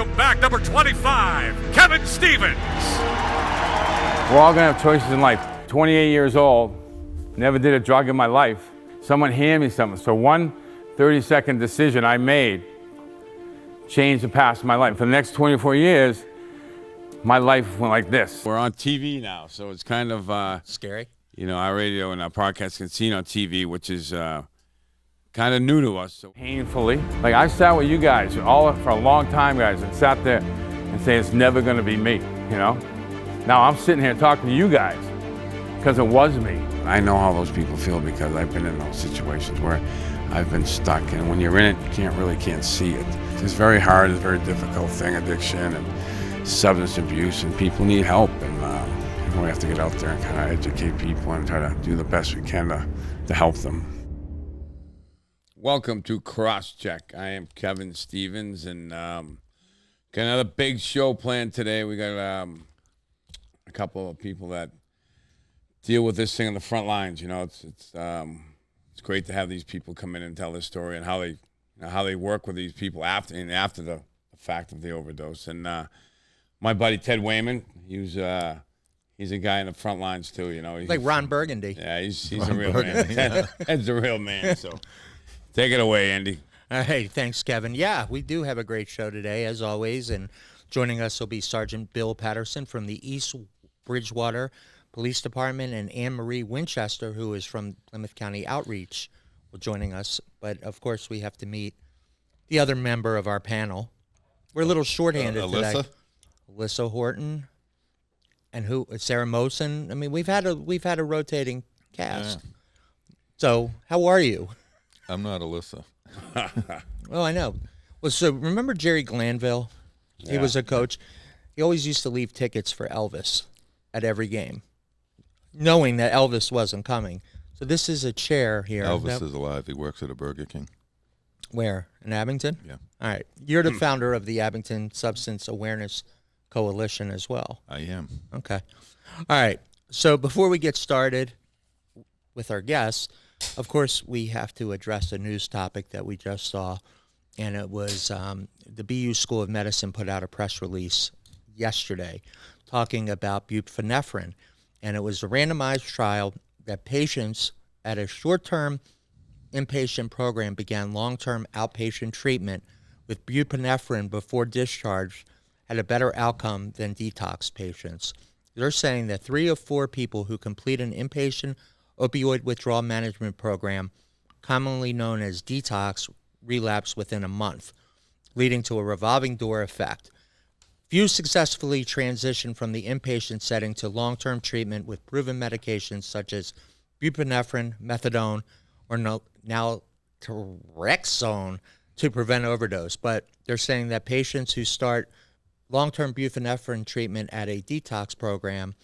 Welcome back, number 25, Kevin Stevens. We're all gonna have choices in life. 28 years old, never did a drug in my life. Someone handed me something. So one 30-second decision I made changed the past of my life. For the next 24 years, my life went like this. We're on TV now, so it's kind of scary. You know, our radio and our podcast can see on TV, which is kind of new to us. So Painfully. Like I sat with you guys all for a long time, guys, and sat there and say it's never gonna be me, you know? Now I'm sitting here talking to you guys because it was me. I know how those people feel because I've been in those situations where I've been stuck, and when you're in it, you can't see it. It's very hard, it's a very difficult thing, addiction and substance abuse, and people need help, and we have to get out there and kind of educate people and try to do the best we can to help them. Welcome to Crosscheck. I am Kevin Stevens, and got another big show planned today. We got a couple of people that deal with this thing on the front lines. You know, it's great to have these people come in and tell their story and how they work with these people after the fact of the overdose. And my buddy Ted Wayman, he's a guy in the front lines too. You know, he's like Ron Burgundy. Yeah, he's a real man. Ted's a real man. So take it away, Andy. All right, thanks, Kevin. Yeah, we do have a great show today, as always, and joining us will be Sargent Bill Patterson from the East Bridgewater Police Department, and Anne Marie Winchester, who is from Plymouth County Outreach, will joining us. But of course, we have to meet the other member of our panel. We're a little shorthanded today. Alyssa Horton, and Sarah Mosen. I mean, we've had a rotating cast. Yeah. So, how are you? I'm not Alyssa. Oh, I know. Well, so remember Jerry Glanville? Yeah. He was a coach. He always used to leave tickets for Elvis at every game, knowing that Elvis wasn't coming. So this is a chair here. Elvis is alive. He works at a Burger King. Where? In Abington? Yeah. All right. You're the founder of the Abington Substance Awareness Coalition as well. I am. Okay. All right. So before we get started with our guests, of course, we have to address a news topic that we just saw, and it was the BU School of Medicine put out a press release yesterday talking about buprenorphine, and it was a randomized trial that patients at a short-term inpatient program began long-term outpatient treatment with buprenorphine before discharge had a better outcome than detox patients. They're saying that 3 of 4 people who complete an inpatient opioid withdrawal management program, commonly known as detox, relapse within a month, leading to a revolving door effect. Few successfully transition from the inpatient setting to long-term treatment with proven medications such as buprenorphine, methadone, or naltrexone to prevent overdose. But they're saying that patients who start long-term buprenorphine treatment at a detox program,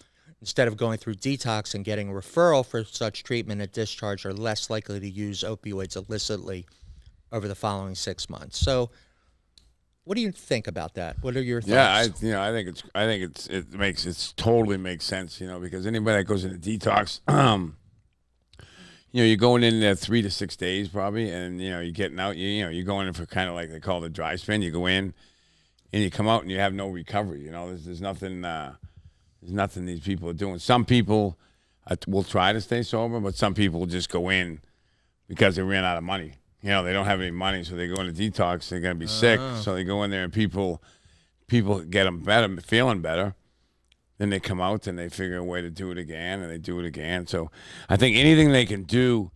instead of going through detox and getting a referral for such treatment at discharge, are less likely to use opioids illicitly over the following 6 months. So, what do you think about that? What are your thoughts? Yeah, I think it totally makes sense. You know, because anybody that goes into detox, you know, you're going in there 3 to 6 days probably, and you know, you're getting out. You're going in for kind of like they call it a dry spin. You go in, and you come out, and you have no recovery. You know, there's nothing. There's nothing these people are doing. Some people will try to stay sober, but some people will just go in because they ran out of money. You know, they don't have any money, so they go into detox. They're going to be sick, so they go in there, and people get them better, feeling better. Then they come out, and they figure a way to do it again, and they do it again. So I think anything they can do,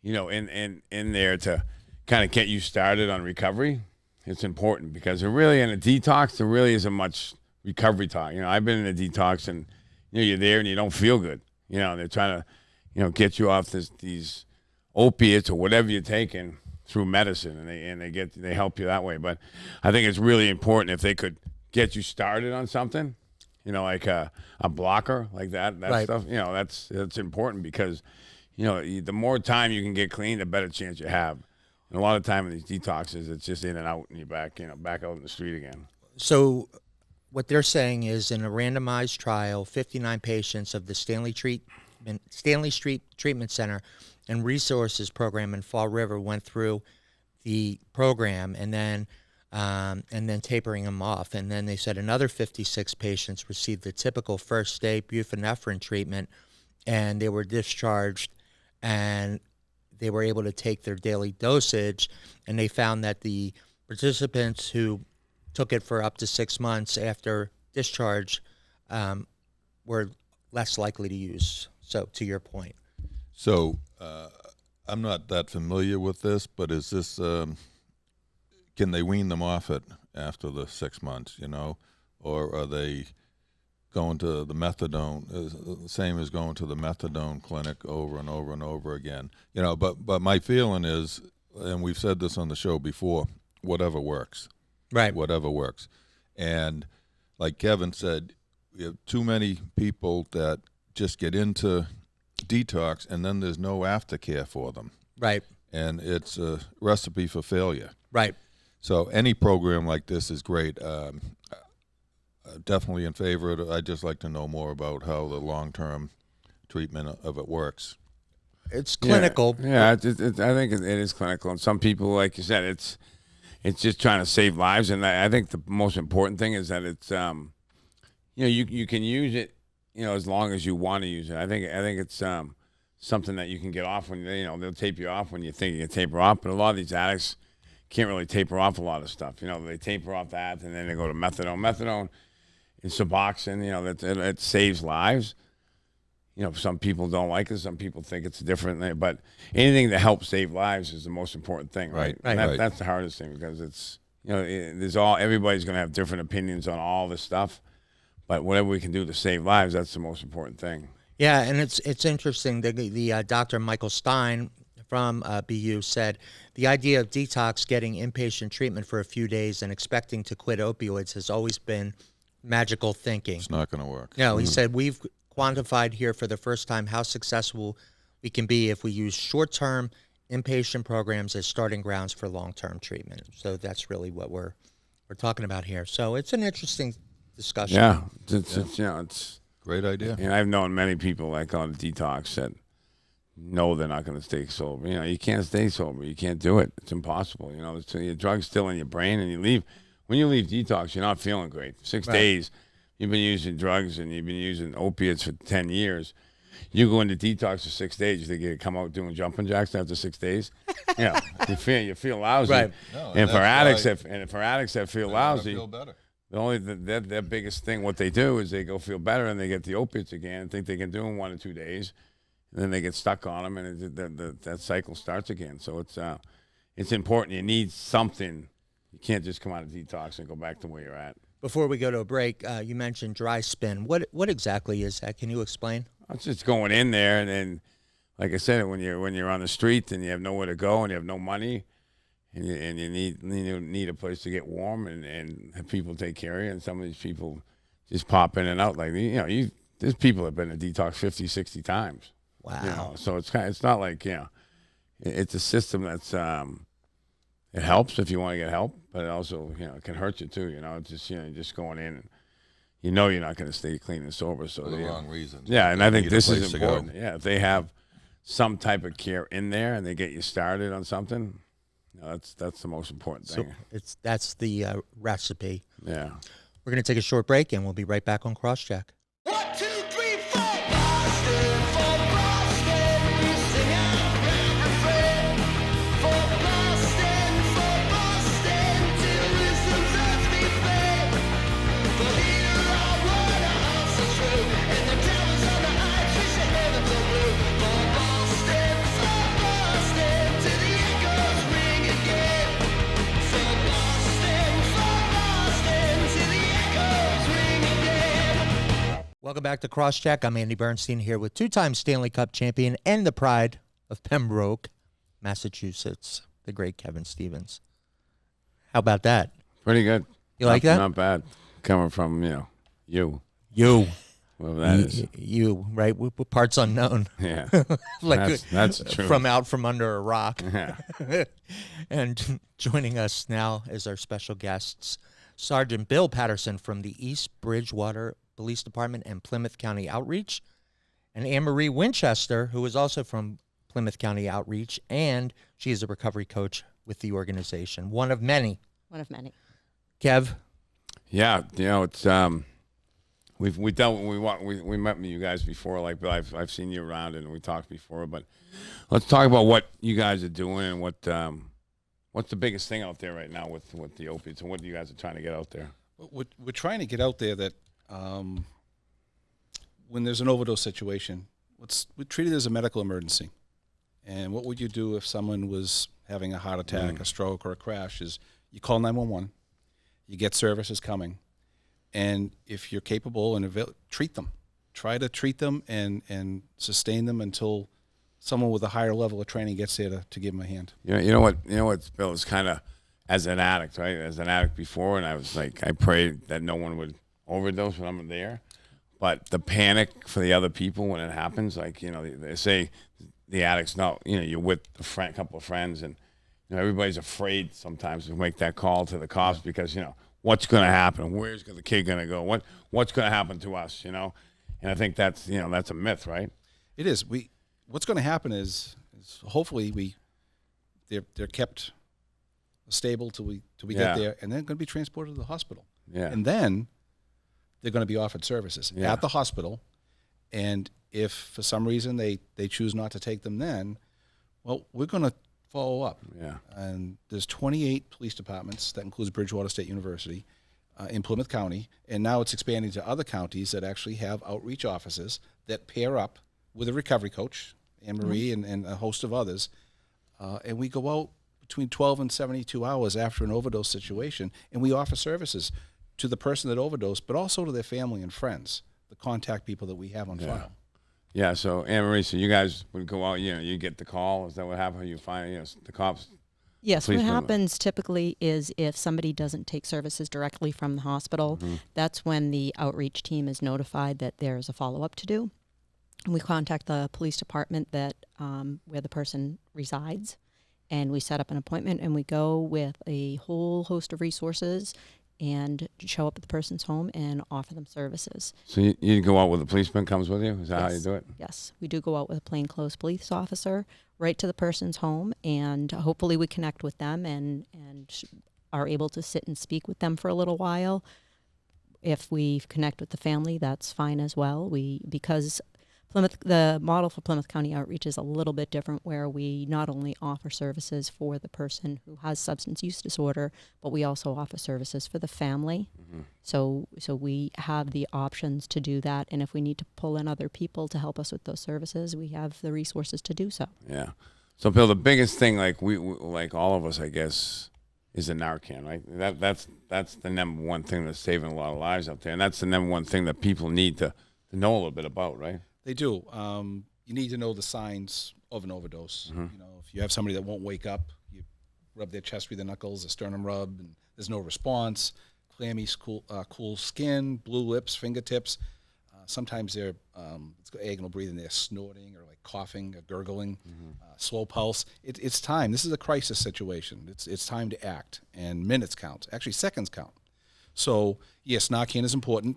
you know, in there to kind of get you started on recovery, it's important because in a detox, there really isn't much recovery talk. You know, I've been in a detox, and you know, you're there and you don't feel good. You know, they're trying to, you know, get you off these opiates or whatever you're taking through medicine, and they help you that way. But I think it's really important if they could get you started on something, you know, like a blocker like that right. Stuff. You know, that's important because, you know, the more time you can get clean, the better chance you have. And a lot of time in these detoxes, it's just in and out, and you're back out in the street again. So what they're saying is, in a randomized trial, 59 patients of the Stanley Street Treatment Center and Resources Program in Fall River went through the program, and then and then tapering them off. And then they said another 56 patients received the typical first-day buprenorphine treatment, and they were discharged, and they were able to take their daily dosage, and they found that the participants who took it for up to 6 months after discharge were less likely to use. So, to your point. So I'm not that familiar with this, but is this, can they wean them off it after the 6 months, or are they going to the methadone, the same as going to the methadone clinic over and over and over again? But my feeling is, and we've said this on the show before, whatever works. Right. Whatever works. And like Kevin said, we have too many people that just get into detox and then there's no aftercare for them. Right. And it's a recipe for failure. Right. So any program like this is great. Definitely in favor of it. I'd just like to know more about how the long-term treatment of it works. It's clinical. Yeah, I think it is clinical. And some people, like you said, it's just trying to save lives. And I think the most important thing is that it's, you can use it, as long as you want to use it. I think it's something that you can get off when, they'll tape you off when you think you can taper off. But a lot of these addicts can't really taper off a lot of stuff. They taper off that, and then they go to methadone. Methadone and Suboxone, it saves lives. Some people don't like it. Some people think it's different. But anything that helps save lives is the most important thing, right? Right. That's the hardest thing, because it's, everybody's going to have different opinions on all this stuff. But whatever we can do to save lives, that's the most important thing. Yeah, and it's interesting. The Dr. Michael Stein from BU said the idea of detox getting inpatient treatment for a few days and expecting to quit opioids has always been magical thinking. It's not going to work. No, he said we've quantified here for the first time how successful we can be if we use short-term inpatient programs as starting grounds for long-term treatment. So that's really what we're talking about here. So it's an interesting discussion. Yeah, it's Great idea. And I've known many people like on detox that know they're not going to stay sober. You can't stay sober. You can't do it. It's impossible. Your drug's still in your brain, and you leave. When you leave detox, you're not feeling great. 6 days, you've been using drugs and you've been using opiates for 10 years. You go into detox for 6 days, you think you come out doing jumping jacks after 6 days? You feel lousy. Right. No, and for addicts that feel lousy, feel better. their biggest thing, what they do is they go feel better and they get the opiates again and think they can do them 1 or 2 days, and then they get stuck on them, and that cycle starts again. So it's important. You need something. You can't just come out of detox and go back to where you're at. Before we go to a break, you mentioned dry spin. What exactly is that? Can you explain? It's just going in there, and then, like I said, when you're on the street and you have nowhere to go and you have no money, and you need a place to get warm and have people take care of you, and some of these people just pop in and out. Like there's people that have been to detox 50, 60 times. Wow. So it's not like it's a system that's it helps if you want to get help, but it also it can hurt you too. It's just just going in, and you're not going to stay clean and sober. So For the wrong reasons. Yeah, and I think this is to go. important. Yeah, if they have some type of care in there and they get you started on something, that's the most important thing. So that's the recipe. Yeah. We're going to take a short break, and we'll be right back on Crosscheck. 1, 2, 3, 4. Boston, for Boston, we sing out that refrain. For Boston, till wisdom's earthly fame. For here our waterhouse is true, and the towers on the heights reach the heavens of blue. For Boston, till the echoes ring again. For Boston, till the echoes ring again. Welcome back to Crosscheck. I'm Andy Bernstein here with two-time Stanley Cup champion and the pride of Pembroke, Massachusetts, the great Kevin Stevens. How about that? Pretty good. You like that? Not bad. Coming from, you. You. Whoever that is. You, right? With parts unknown. Yeah. Like that's true. From out from under a rock. Yeah. And joining us now is our special guests, Sargent Bill Patterson from the East Bridgewater Police Department and Plymouth County Outreach, and Anne Marie Winchester, who is also from Plymouth County Outreach, and she is a recovery coach with the organization, one of many One of many. Kev? Yeah, it's we dealt we met with you guys before. Like I've seen you around and we talked before. But let's talk about what you guys are doing and what's the biggest thing out there right now with the opiates and what you guys are trying to get out there. We're trying to get out there that when there's an overdose situation, we treat it as a medical emergency. And what would you do if someone was having a heart attack, a stroke, or a crash? Is you call 911, you get services coming, and if you're capable and treat them. Try to treat them and sustain them until someone with a higher level of training gets there to give them a hand. You know what, Bill, is kind of as an addict, right? As an addict before, and I was like, I prayed that no one would overdose when I'm there. But the panic for the other people when it happens, like, they say the addict's not, you're with a couple of friends, and everybody's afraid sometimes to make that call to the cops because, what's going to happen? Where's the kid going to go? What's going to happen to us, And I think that's, that's a myth, right? It is. What's going to happen is hopefully they're kept stable till we get there, and then going to be transported to the hospital. Yeah. And then they're going to be offered services at the hospital. And if for some reason they choose not to take them then, well, we're going to follow up. Yeah. And there's 28 police departments, that includes Bridgewater State University, in Plymouth County, and now it's expanding to other counties that actually have outreach offices that pair up with a recovery coach, Anne Marie, and a host of others, and we go out between 12 and 72 hours after an overdose situation, and we offer services to the person that overdosed, but also to their family and friends, the contact people that we have on file. Yeah, so Anne Marie, so you guys would go out, you get the call. Is that what happened? You find the cops? Yes, what happens typically is if somebody doesn't take services directly from the hospital, that's when the outreach team is notified that there's a follow-up to do. And we contact the police department that where the person resides, and we set up an appointment, and we go with a whole host of resources and show up at the person's home and offer them services. So you go out with a policeman comes with you? Is that how you do it? Yes, we do go out with a plainclothes police officer right to the person's home, and hopefully we connect with them and are able to sit and speak with them for a little while. If we connect with the family, that's fine as well. Because the model for Plymouth County Outreach is a little bit different, where we not only offer services for the person who has substance use disorder, but we also offer services for the family. So we have the options to do that, and if we need to pull in other people to help us with those services, we have the resources to do so. Yeah. So Bill, the biggest thing, like we like all of us, I guess, is the Narcan, right? That's the number one thing that's saving a lot of lives out there, and that's the number one thing that people need to know a little bit about, right? They do. You need to know the signs of an overdose. If you have somebody that won't wake up, you rub their chest with the knuckles, a sternum rub, and there's no response. Clammy, cool skin, blue lips, fingertips. Sometimes they're it's got agonal breathing. They're snorting or like coughing or gurgling. Slow pulse. It's time. This is a crisis situation. It's time to act, and minutes count. Actually, seconds count. So yes, Narcan is important.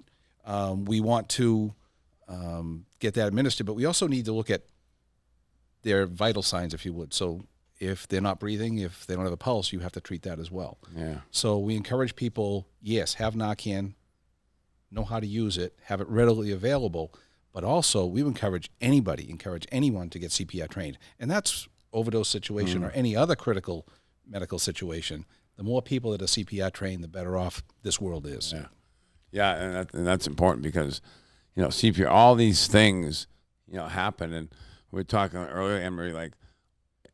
We want to get that administered, but we also need to look at their vital signs, if you would. So if they're not breathing, if they don't have a pulse, you have to treat that as well. Yeah. So we encourage people, yes, have Narcan, know how to use it, have it readily available, but also we encourage anyone to get CPR trained. And that's overdose situation or any other critical medical situation. The more people that are CPR trained, the better off this world is. Yeah, and that's important because CPR, all these things, happen. And we were talking earlier, Anne Marie,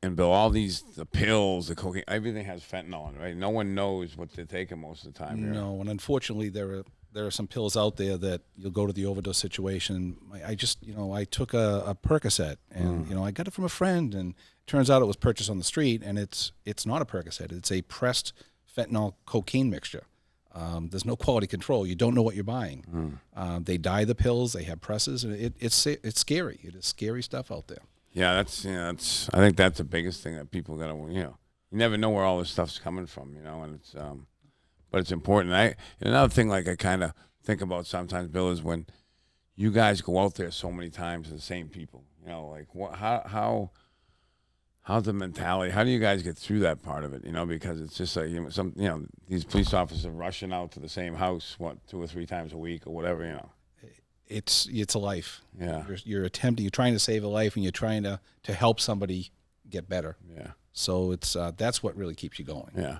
and Bill, all the pills, the cocaine, everything has fentanyl in it, right? No one knows what they're taking most of the time here. No, and unfortunately, there are some pills out there that you'll go to the overdose situation. I took a Percocet, and, I got it from a friend, and it turns out it was purchased on the street, and it's not a Percocet. It's a pressed fentanyl cocaine mixture. There's no quality control. You don't know what you're buying. They dye the pills. They have presses, and it's scary. It is scary stuff out there. Yeah, that's I think that's the biggest thing that people got to you never know where all this stuff's coming from, and it's but it's important. And another thing I kind of think about sometimes, Bill, is when you guys go out there so many times, the same people, how how's the mentality? How do you guys get through that part of it? You know, because it's just like, these police officers are rushing out to the same house, 2 or 3 times a week or whatever, you know. It's a life. Yeah. You're trying to save a life, and you're trying to help somebody get better. Yeah. So it's that's what really keeps you going. Yeah.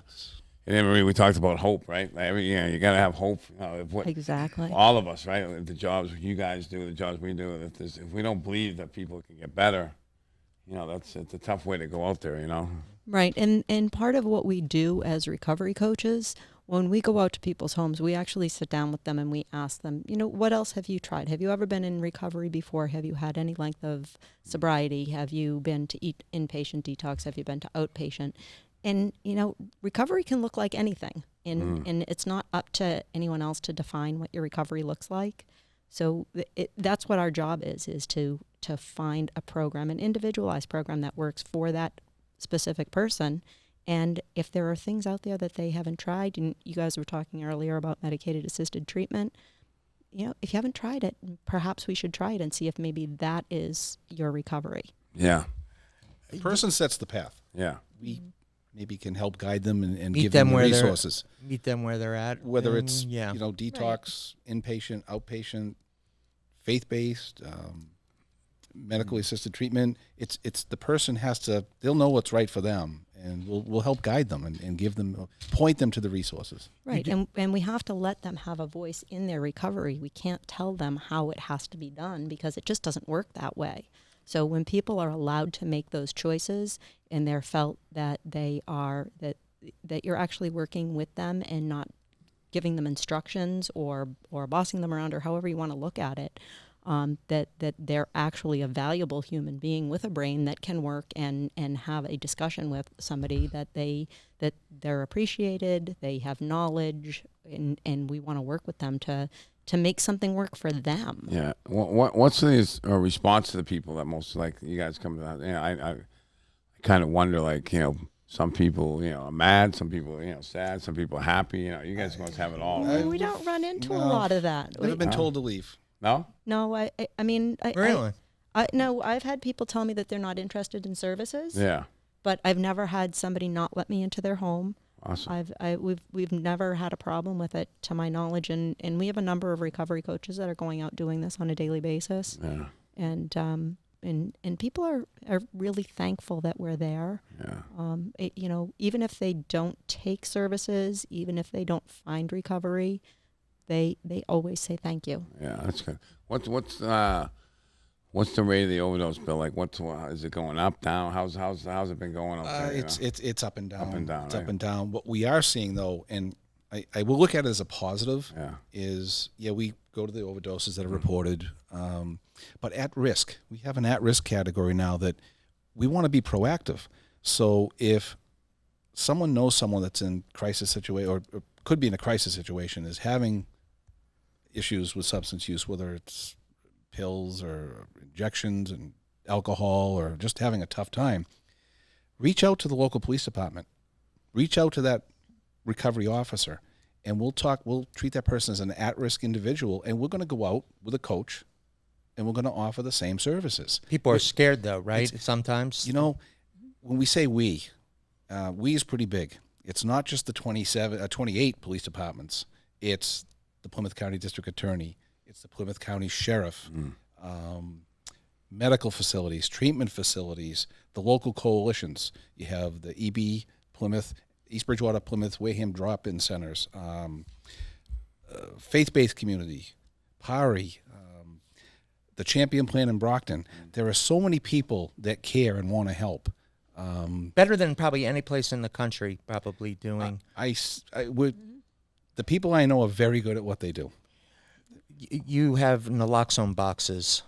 And Anne Marie, we talked about hope, right? You got to have hope. Exactly. All of us, right? The jobs you guys do, the jobs we do. If we don't believe that people can get better, it's a tough way to go out there, you know. Right. And part of what we do as recovery coaches, when we go out to people's homes, we actually sit down with them and we ask them, what else have you tried? Have you ever been in recovery before? Have you had any length of sobriety? Have you been to inpatient detox? Have you been to outpatient? And, recovery can look like anything. And it's not up to anyone else to define what your recovery looks like. So that's what our job is to find a program, an individualized program that works for that specific person. And if there are things out there that they haven't tried, and you guys were talking earlier about medicated assisted treatment, if you haven't tried it, perhaps we should try it and see if maybe that is your recovery. Yeah. The person sets the path. Yeah. We maybe can help guide them and Meet give them the where resources. Meet them where they're at. Whether it's yeah. detox, inpatient, outpatient, faith-based, medically assisted treatment. It's the person they'll know what's right for them, and we'll help guide them and give them, point them to the resources. Right, and we have to let them have a voice in their recovery. We can't tell them how it has to be done because it just doesn't work that way. So when people are allowed to make those choices and they're felt that they are, that you're actually working with them and not giving them instructions or bossing them around or however you want to look at it, that they're actually a valuable human being with a brain that can work and have a discussion with somebody that they're appreciated, they have knowledge, and we want to work with them to make something work for them. Yeah. What's the response to the people that most, like, you guys come to that? I kind of wonder, like, some people, are mad, some people, sad, some people happy. You guys must have it all. Right? We don't run into a lot of that. Never been told to leave. No? No, I mean, Really? No, I've had people tell me that they're not interested in services. Yeah. But I've never had somebody not let me into their home. Awesome. We've never had a problem with it, to my knowledge, and we have a number of recovery coaches that are going out doing this on a daily basis. Yeah. And people are really thankful that we're there. Yeah. Even if they don't take services, even if they don't find recovery, they always say thank you. Yeah, that's good. What's the rate of the overdose bill? Like, is it going up, down? How's it been going up there? It's up and down. Up and down. It's right? up and down. What we are seeing, though, and I will look at it as a positive, is we go to the overdoses that are reported, but at risk. We have an at-risk category now that we want to be proactive. So if someone knows someone that's in crisis situation or could be in a crisis situation, is having issues with substance use, whether it's pills or injections and alcohol or just having a tough time, reach out to the local police department. Reach out to that recovery officer, and we'll treat that person as an at-risk individual, and we're going to go out with a coach, and we're going to offer the same services. People are scared, though, right? Sometimes. When we say we is pretty big. It's not just the 28 police departments. It's the Plymouth County District Attorney. It's the Plymouth County Sheriff, medical facilities, treatment facilities, the local coalitions. You have the EB, Plymouth, East Bridgewater, Plymouth, Wareham drop-in centers, faith-based community, PARI, the Champion Plan in Brockton. There are so many people that care and want to help. Better than probably any place in the country, probably doing. The people I know are very good at what they do. You have naloxone boxes.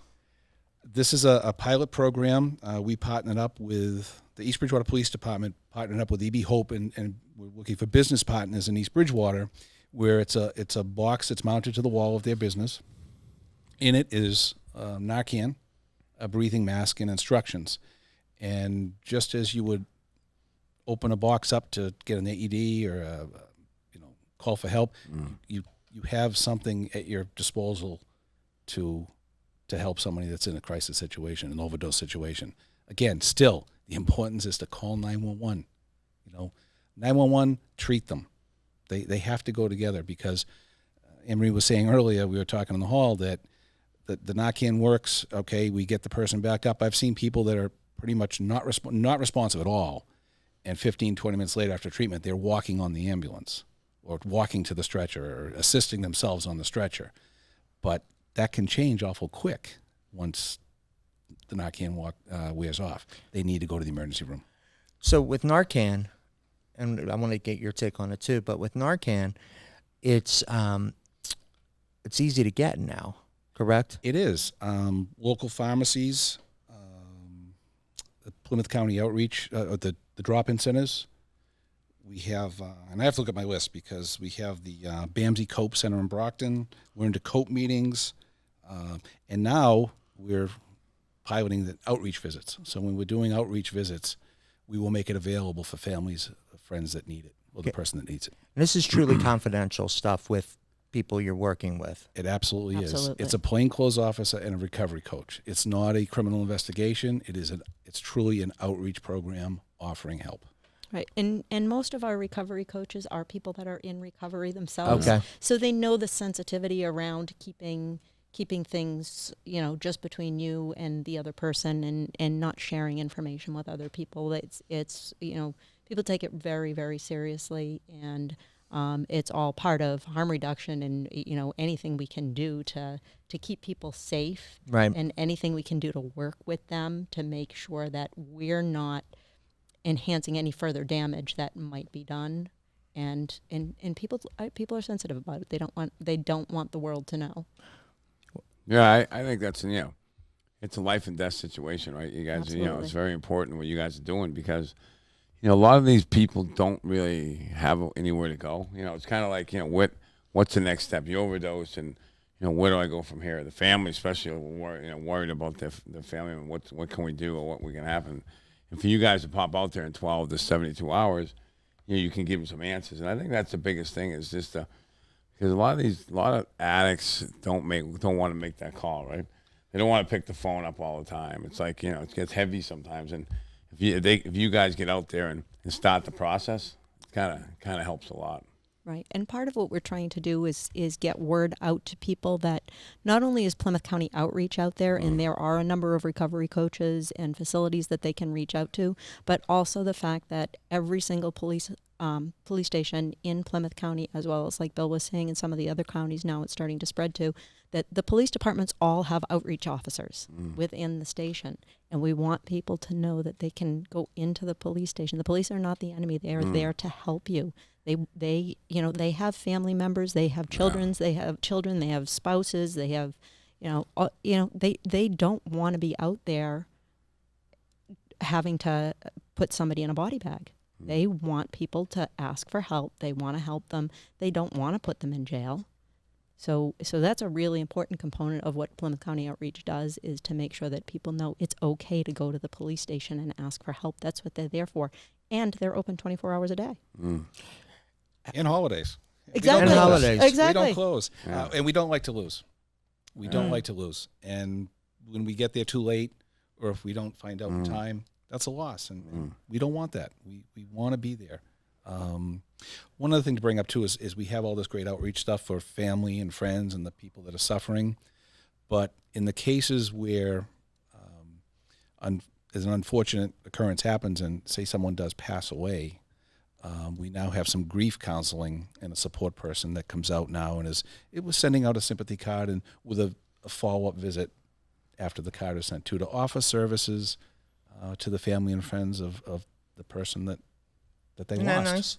This is a pilot program. We partnered up with the East Bridgewater Police Department, partnered up with EB Hope, and we're looking for business partners in East Bridgewater, where it's a box that's mounted to the wall of their business. In it is Narcan, a breathing mask, and instructions. And just as you would open a box up to get an AED or call for help, you have something at your disposal to help somebody that's in a crisis situation, an overdose situation. Again, still, The importance is to call 911. You know, 911, treat them. They have to go together because Anne Marie was saying earlier, we were talking in the hall, that the knock-in works. Okay, we get the person back up. I've seen people that are pretty much not responsive at all, and 15, 20 minutes later after treatment, they're walking on the ambulance or walking to the stretcher or assisting themselves on the stretcher. But that can change awful quick once the Narcan wears off. They need to go to the emergency room. So with Narcan, and I want to get your take on it too, but with Narcan, it's easy to get now, correct? It is. Local pharmacies, the Plymouth County Outreach, the drop-in centers. We have, and I have to look at my list because we have the Bamsey Cope Center in Brockton. We're into Cope meetings. And now we're piloting the outreach visits. So when we're doing outreach visits, we will make it available for families, friends that need it, or the person that needs it. And this is truly confidential stuff with people you're working with. It absolutely is. Absolutely. It's a plainclothes officer and a recovery coach. It's not a criminal investigation. It's truly an outreach program offering help. Right, and most of our recovery coaches are people that are in recovery themselves. Okay. So they know the sensitivity around keeping things, just between you and the other person, and not sharing information with other people. It's people take it very, very seriously, and it's all part of harm reduction, and anything we can do to keep people safe, Right. and anything we can do to work with them to make sure that we're not enhancing any further damage that might be done, and people are sensitive about it. They don't want the world to know. Yeah, I think that's, it's a life and death situation, right? You guys, Absolutely. it's very important what you guys are doing because, a lot of these people don't really have anywhere to go. It's kind of like, what's the next step? You overdose, and, where do I go from here? The family, especially, worried about their family and what can we do or what can happen. And for you guys to pop out there in 12 to 72 hours, you can give them some answers. And I think that's the biggest thing is just because a lot of addicts don't want to make that call, right? They don't want to pick the phone up all the time. It's like, it gets heavy sometimes. And if you guys get out there and start the process, it kind of helps a lot. Right, and part of what we're trying to do is get word out to people that not only is Plymouth County Outreach out there, and there are a number of recovery coaches and facilities that they can reach out to, but also the fact that every single police station in Plymouth County, as well as like Bill was saying, in some of the other counties now it's starting to spread to, that the police departments all have outreach officers within the station, and we want people to know that they can go into the police station. The police are not the enemy; they are there to help you. They have family members, they have children, they have spouses, they have, they don't want to be out there having to put somebody in a body bag. They want people to ask for help. They want to help them. They don't want to put them in jail. So that's a really important component of what Plymouth County Outreach does, is to make sure that people know it's okay to go to the police station and ask for help. That's what they're there for. And they're open 24 hours a day. And holidays. Exactly. And holidays. Exactly. We don't close. And we don't like to lose. We don't like to lose. And when we get there too late, or if we don't find out in time, that's a loss. And we don't want that. We want to be there. One other thing to bring up, too, is we have all this great outreach stuff for family and friends and the people that are suffering. But in the cases where as an unfortunate occurrence happens and, say, someone does pass away, we now have some grief counseling and a support person that comes out now and was sending out a sympathy card and with a follow-up visit after the card is sent to offer services to the family and friends of the person that they Isn't lost. that nice?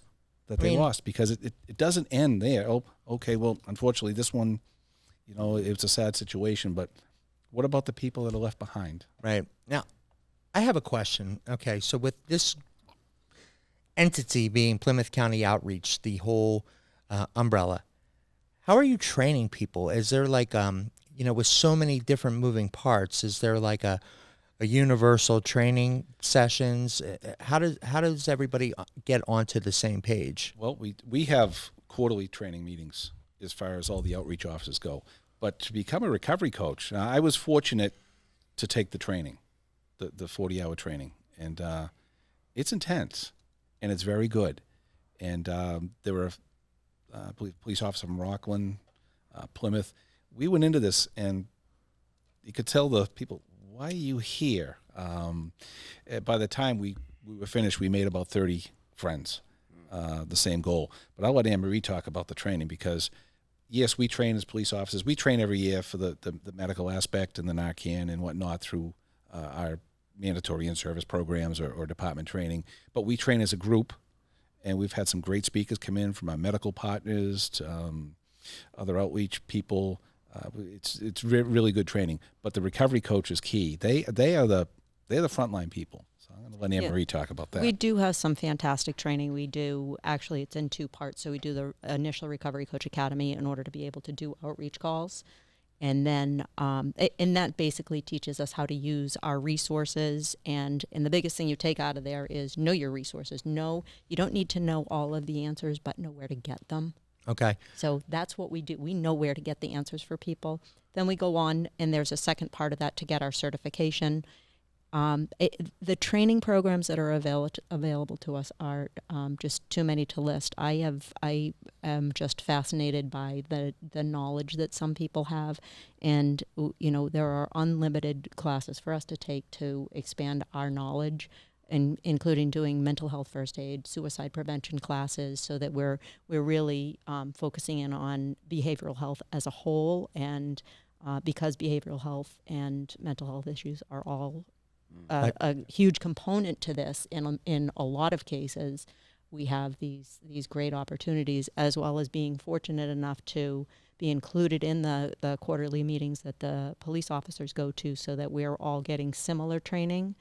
They lost, because it doesn't end there. Oh, okay, well, unfortunately, this one, it was a sad situation, but what about the people that are left behind? Right. Now, I have a question. Okay, so with this entity being Plymouth County Outreach, the whole umbrella, how are you training people? Is there like, with so many different moving parts, is there like a universal training sessions? How does everybody get onto the same page? Well, we have quarterly training meetings as far as all the outreach officers go. But to become a recovery coach, I was fortunate to take the training, the 40-hour training. and it's intense, and it's very good. And there were police officer from Rockland, Plymouth. We went into this, and you could tell the people, why are you here? By the time we were finished, we made about 30 friends, the same goal. But I'll let Anne Marie talk about the training, because, yes, we train as police officers. We train every year for the medical aspect and the Narcan and whatnot through our mandatory in-service programs or department training. But we train as a group, and we've had some great speakers come in from our medical partners to other outreach people. It's really good training. But the recovery coach is key. They're the frontline people. So I'm going to let Anne Marie talk about that. We do have some fantastic training. We do, actually, it's in 2 parts. So we do the initial Recovery Coach Academy in order to be able to do outreach calls. And then, and that basically teaches us how to use our resources. And the biggest thing you take out of there is know your resources. You don't need to know all of the answers, but know where to get them. Okay. So that's what we do. We know where to get the answers for people. Then we go on, and there's a second part of that to get our certification. The training programs that are available to us are just too many to list. I am just fascinated by the knowledge that some people have, and there are unlimited classes for us to take to expand our knowledge, and including doing mental health first aid, suicide prevention classes, so that we're really focusing in on behavioral health as a whole, and because behavioral health and mental health issues are all a huge component to this. In a lot of cases, we have these great opportunities, as well as being fortunate enough to be included in the quarterly meetings that the police officers go to, so that we're all getting similar training.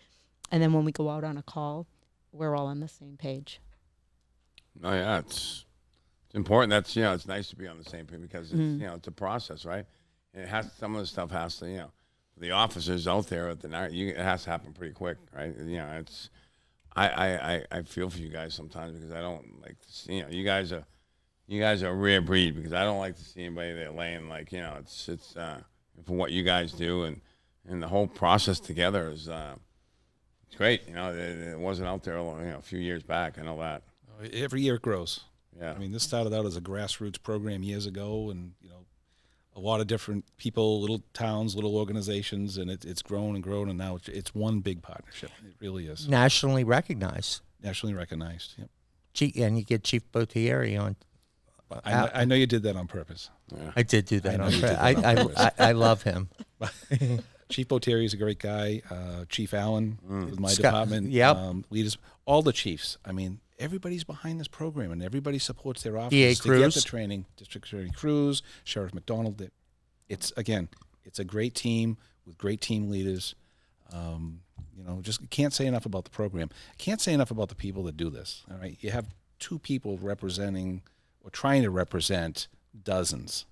And then when we go out on a call, we're all on the same page. Oh yeah, it's important. That's it's nice to be on the same page, because it's it's a process, right? And it has, some of the stuff has to the officers out there at the night, it has to happen pretty quick, right? It's I feel for you guys sometimes, because I don't like to see you guys are a rare breed, because I don't like to see anybody there laying it's for what you guys do, and the whole process together is it's great. It wasn't out there a few years back. I know that. Every year it grows. Yeah. I mean, this started out as a grassroots program years ago, and a lot of different people, little towns, little organizations, and it's grown and grown, and now it's one big partnership. It really is. Nationally recognized. Nationally recognized, yep. And you get Chief Botieri on. I know you did that on purpose. Yeah. I did do that on purpose. I love him. Chief Botieri is a great guy. Chief Allen is my Scott, department. yep. Leaders, all the chiefs. I mean, everybody's behind this program, and everybody supports their DA officers to Cruz. get the training. District Attorney Cruz, Sheriff McDonald. It's a great team with great team leaders. Just can't say enough about the program. Can't say enough about the people that do this. All right, you have 2 people representing or trying to represent dozens.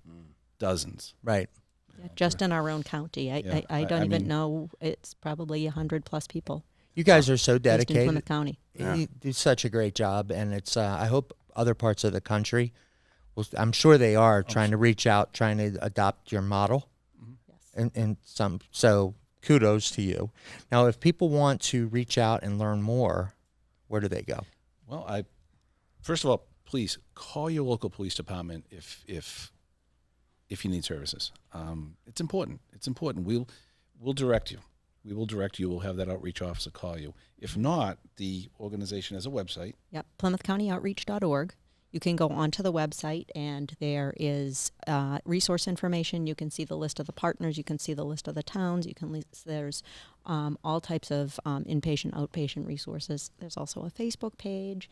Right. Yeah, just in our own county. I don't even know. It's probably 100+ people. You guys are so Based in dedicated. Plymouth County. You do such a great job, and it's. I hope other parts of the country, I'm sure they are trying to reach out, trying to adopt your model, and some. So kudos to you. Now, if people want to reach out and learn more, where do they go? Well, first of all, please call your local police department if you need services. It's important. It's important. We'll direct you. We will direct you. We'll have that outreach officer call you. If not, the organization has a website. Yep, PlymouthCountyOutreach.org. You can go onto the website, and there is resource information. You can see the list of the partners. You can see the list of the towns. There's all types of inpatient, outpatient resources. There's also a Facebook page.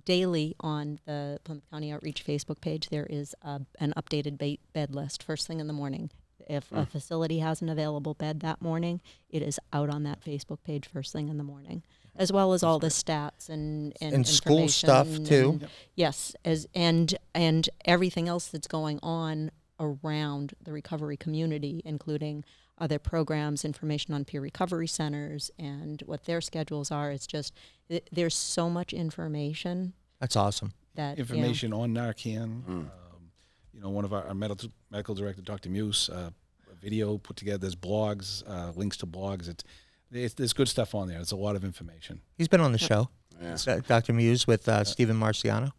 Daily on the Plymouth County Outreach Facebook page, there is an updated bed list first thing in the morning. If a facility has an available bed that morning, it is out on that Facebook page first thing in the morning, as well as all the stats and school stuff too. Yes, and everything else that's going on around the recovery community, including other programs, information on peer recovery centers, and what their schedules are. It's just there's so much information. That's awesome. That Information on Narcan. One of our medical director, Dr. Muse, a video put together. There's blogs, links to blogs. there's good stuff on there. There's a lot of information. He's been on the show, Yeah. Dr. Muse with Stephen Marciano.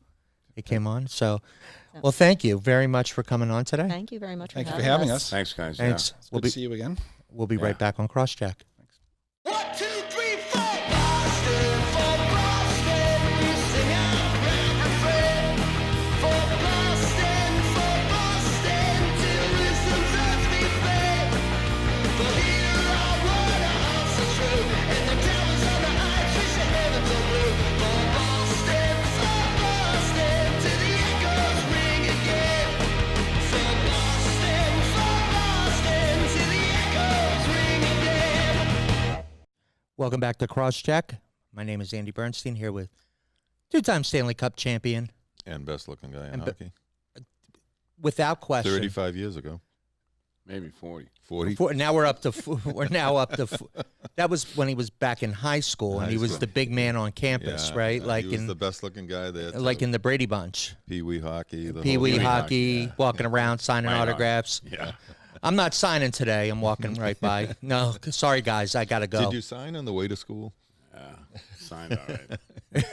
He came on. So, well, thank you very much for coming on today. Thank you very much Thank you for for having us. Thanks, guys. Thanks. It's good to see you again. We'll be right back on Crosscheck. 1, 2, 3, 4. Boston, for Boston, we sing our grand refrain. For Boston, till wisdom's earth we play. For here our word, our hearts are true, and the towers on the heights reach the heavens are blue. For Boston, till the echoes ring again. For Boston, till the echoes ring again. Welcome back to Crosscheck. My name is Andy Bernstein, here with two-time Stanley Cup champion, And best looking guy in And hockey. without question. 35 years ago. Maybe 40. 40. Now we're up to. That was when he was back in high school, and High he was school. the big man on campus, Yeah, right? yeah, Like he was in the best looking guy there. like too. in the Brady Bunch, Pee Wee hockey. the Pee whole Wee thing. hockey, walking around signing Right on. autographs. Yeah. I'm not signing today. I'm walking right by. No, sorry guys, I gotta go. Did you sign on the way to school? Signed all right.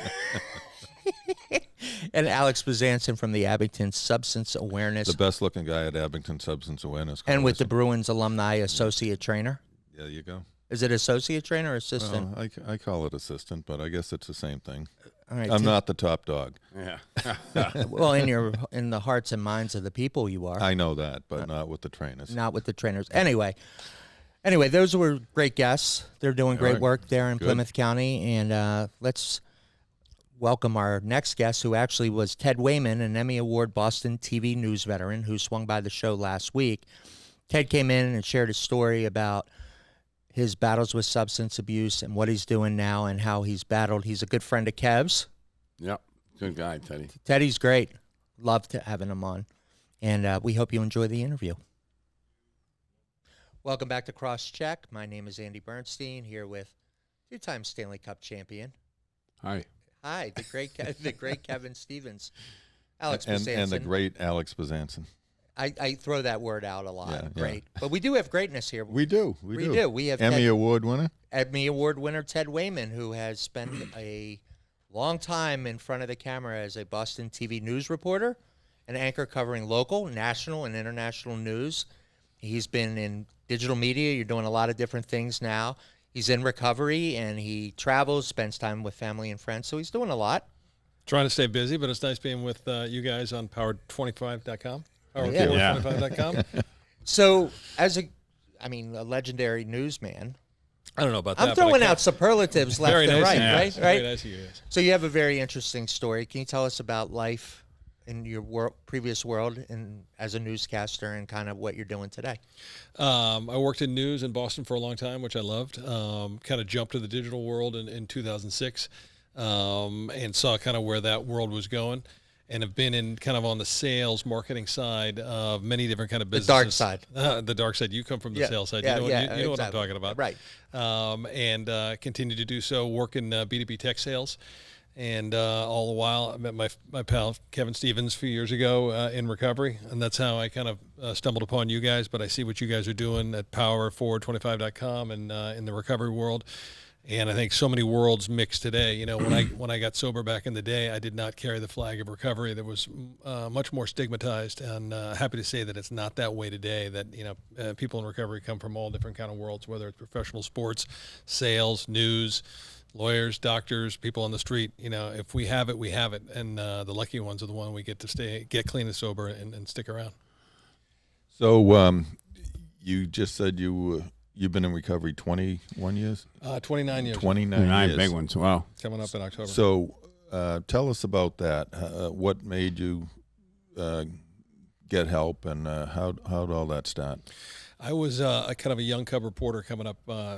And Alex Bezanson from the Abington Substance Awareness, The best looking guy at Abington Substance Awareness. and with the Coalition. Bruins alumni associate trainer. There you go. Is it associate trainer or assistant? Well, I call it assistant, but I guess it's the same thing. All right. I'm not the top dog. Yeah. Well, in the hearts and minds of the people, you are. I know that, but not with the trainers. Not with the trainers. Anyway, those were great guests. They're doing great right. work there in Good. Plymouth County, and let's welcome our next guest, who actually was Ted Wayman, an Emmy Award Boston TV news veteran who swung by the show last week. Ted came in and shared a story about his battles with substance abuse and what he's doing now and how he's battled. He's a good friend of Kev's. Yep. Good guy, Teddy. Teddy's great. Loved having him on. And we hope you enjoy the interview. Welcome back to Crosscheck. My name is Andy Bernstein, here with two-time Stanley Cup champion. Hi. Hi, the great Kevin Stevens. Alex and the Bezanson. great Alex Bezanson. I throw that word out a lot. Yeah, yeah. Great. But we do have greatness here. We do. We do. We have Emmy Ted- Award winner. Emmy Award winner Ted Wayman, who has spent a long time in front of the camera as a Boston TV news reporter, an anchor covering local, national, and international news. He's been in digital media. You're doing a lot of different things now. He's in recovery, and he travels, spends time with family and friends, so he's doing a lot. Trying to stay busy, but it's nice being with you guys on Powered25.com. Yeah. Powered25.com. So, as a legendary newsman, I don't know about that. I'm but throwing I out superlatives left very and nice right, of you guys. right? Very Right? nice of you guys. So you have a very interesting story. Can you tell us about life in your previous world and as a newscaster and kind of what you're doing today? I worked in news in Boston for a long time, which I loved. Kind of jumped to the digital world in 2006 and saw kind of where that world was going. And have been in kind of on the sales marketing side of many different kind of The businesses. dark side. The dark side. You come from the Yeah, sales side. yeah, You know, yeah, you know what I'm exactly. talking about. Right. And continue to do so, work in B2B tech sales. And all the while, I met my pal Kevin Stevens a few years ago in recovery, and that's how I kind of stumbled upon you guys. But I see what you guys are doing at PowerForward25.com and in the recovery world. And I think so many worlds mix today. You know, when I got sober back in the day, I did not carry the flag of recovery. That was much more stigmatized. And happy to say that it's not that way today. That people in recovery come from all different kind of worlds, whether it's professional sports, sales, news, lawyers, doctors, people on the street. You know, if we have it, we have it. And the lucky ones are the one we get to get clean and sober and stick around. So you just said you've been in recovery 21 years? 29 years. 29 9 years. big ones. Wow. Coming up in October. So tell us about that. What made you get help, and how'd all that start? I was a kind of a young cub reporter coming up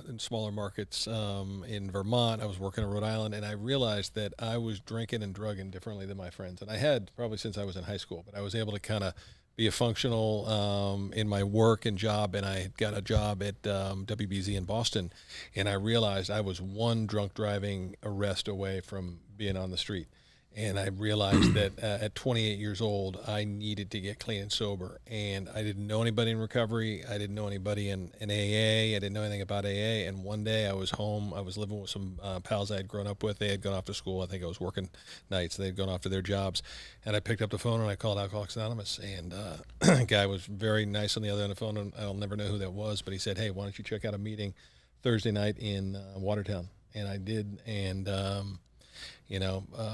in smaller markets in Vermont. I was working in Rhode Island, and I realized that I was drinking and drugging differently than my friends. And I had probably since I was in high school, but I was able to kind of be a functional in my work and job. And I got a job at WBZ in Boston, and I realized I was one drunk driving arrest away from being on the street. And I realized that at 28 years old, I needed to get clean and sober. And I didn't know anybody in recovery. I didn't know anybody in AA. I didn't know anything about AA. And one day I was home. I was living with some pals I had grown up with. They had gone off to school. I think I was working nights. They had gone off to their jobs. And I picked up the phone and I called Alcoholics Anonymous. And a guy was very nice on the other end of the phone. And I'll never know who that was. But he said, hey, why don't you check out a meeting Thursday night in Watertown? And I did. And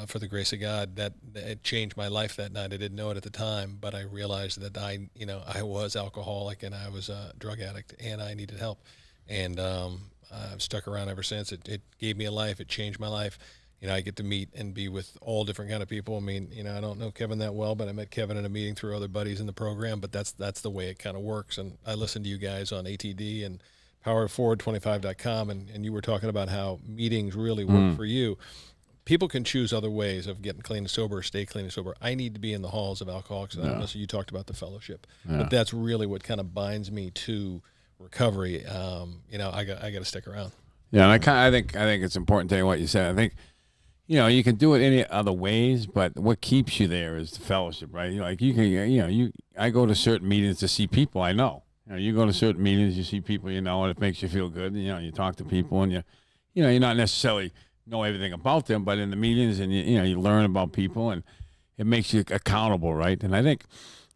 for the grace of God, that it changed my life that night. I didn't know it at the time, but I realized that I was alcoholic and I was a drug addict and I needed help. And I've stuck around ever since. It gave me a life. It changed my life. I get to meet and be with all different kind of people. I mean, I don't know Kevin that well, but I met Kevin in a meeting through other buddies in the program, but that's the way it kind of works. And I listen to you guys on ATD and powerforward25.com, and you were talking about how meetings really work for you. People can choose other ways of getting clean and sober, or stay clean and sober. I need to be in the halls of Alcoholics Anonymous. So you talked about the fellowship, but that's really what kind of binds me to recovery. I got to stick around. Yeah, and I think it's important to tell you what you said. I think, you can do it any other ways, but what keeps you there is the fellowship, right? Like you can, I go to certain meetings to see people I know. You go to certain meetings, you see people and it makes you feel good. You talk to people, and you're not necessarily know everything about them, but in the meetings and you learn about people, and it makes you accountable, right? And I think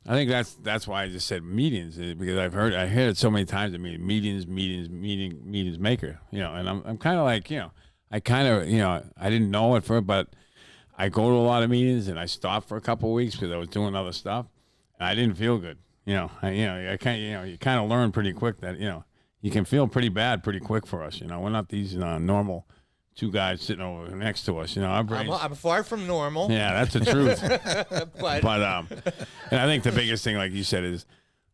that's why I just said meetings, because I heard it so many times. I mean, meetings maker, and I'm kind of like, I didn't know it first, but I go to a lot of meetings and I stopped for a couple of weeks because I was doing other stuff and I didn't feel good. You kind of learn pretty quick that you can feel pretty bad pretty quick for us. We're not these normal two guys sitting over next to us. Our brains. I'm far from normal. Yeah, that's the truth. but and I think the biggest thing, like you said, is